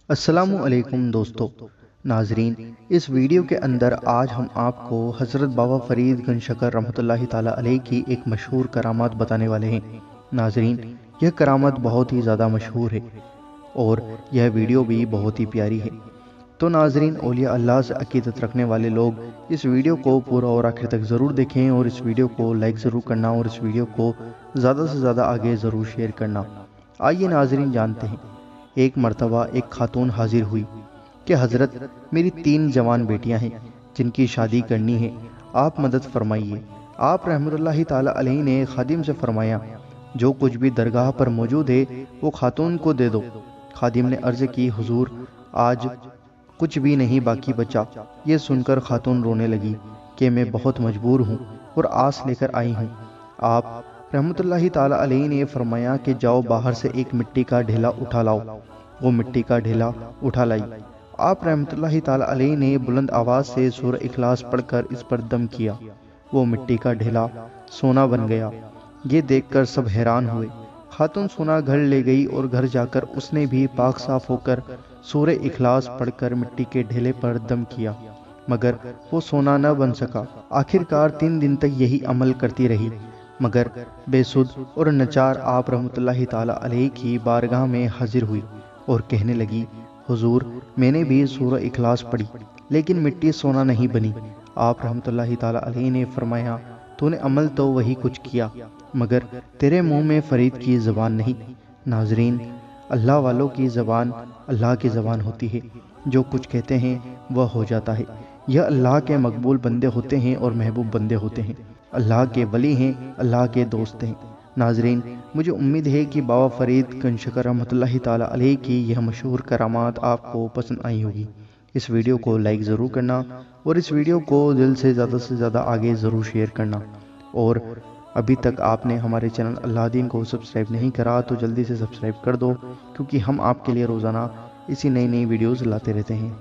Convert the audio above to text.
السلام علیکم دوستو ناظرین، اس ویڈیو کے اندر آج ہم آپ کو حضرت بابا فرید گنج شکر رحمۃ اللہ تعالی علیہ کی ایک مشہور کرامات بتانے والے ہیں۔ ناظرین، یہ کرامات بہت ہی زیادہ مشہور ہے اور یہ ویڈیو بھی بہت ہی پیاری ہے۔ تو ناظرین، اولیاء اللہ سے عقیدت رکھنے والے لوگ اس ویڈیو کو پورا اور آخر تک ضرور دیکھیں اور اس ویڈیو کو لائک ضرور کرنا اور اس ویڈیو کو زیادہ سے زیادہ آگے ضرور شیئر کرنا۔ آئیے ناظرین جانتے ہیں۔ ایک مرتبہ ایک خاتون حاضر ہوئی کہ حضرت، میری 3 جوان بیٹیاں ہیں جن کی شادی کرنی ہے، آپ مدد فرمائیے۔ آپ رحمۃ اللہ تعالی علیہ نے خادم سے فرمایا، جو کچھ بھی درگاہ پر موجود ہے وہ خاتون کو دے دو۔ خادم نے عرض کی، حضور آج کچھ بھی نہیں باقی بچا۔ یہ سن کر خاتون رونے لگی کہ میں بہت مجبور ہوں اور آس لے کر آئی ہوں۔ آپ رحمۃ اللہ تعالی علیہ نے فرمایا کہ جاؤ باہر سے ایک مٹی کا ڈھیلا اٹھا لاؤ۔ وہ مٹی کا ڈھیلا اٹھا لائی۔ آپ رحمۃ اللہ تعالی علیہ نے بلند آواز سے سورہ اخلاص پڑھ کر اس پر دم کیا۔ وہ مٹی کا ڈھیلا سونا بن گیا۔ یہ دیکھ کر سب حیران ہوئے۔ خاتون سونا گھر لے گئی اور گھر جا کر اس نے بھی پاک صاف ہو کر سورہ اخلاص پڑھ کر مٹی کے ڈھیلے پر دم کیا، مگر وہ سونا نہ بن سکا۔ آخرکار 3 دن تک یہی عمل کرتی رہی، مگر بے سود اور نچار آپ رحمۃ اللہ تعالی علیہ کی بارگاہ میں حاضر ہوئی اور کہنے لگی، حضور میں نے بھی سورہ اخلاص پڑھی لیکن مٹی سونا نہیں بنی۔ آپ رحمۃ اللہ تعالی علیہ نے فرمایا، تو نے عمل تو وہی کچھ کیا، مگر تیرے منہ میں فرید کی زبان نہیں۔ ناظرین، اللہ والوں کی زبان اللہ کی زبان ہوتی ہے، جو کچھ کہتے ہیں وہ ہو جاتا ہے۔ یہ اللہ کے مقبول بندے ہوتے ہیں اور محبوب بندے ہوتے ہیں، اللہ کے ولی ہیں، اللہ کے دوست ہیں۔ ناظرین، مجھے امید ہے کہ بابا فرید گنج شکر رحمۃ اللہ تعالی علیہ کی یہ مشہور کرامات آپ کو پسند آئی ہوگی۔ اس ویڈیو کو لائک ضرور کرنا اور اس ویڈیو کو دل سے زیادہ آگے ضرور شیئر کرنا۔ اور ابھی تک آپ نے ہمارے چینل اللہ دین کو سبسکرائب نہیں کرا تو جلدی سے سبسکرائب کر دو، کیونکہ ہم آپ کے لیے روزانہ اسی نئی ویڈیوز لاتے رہتے ہیں۔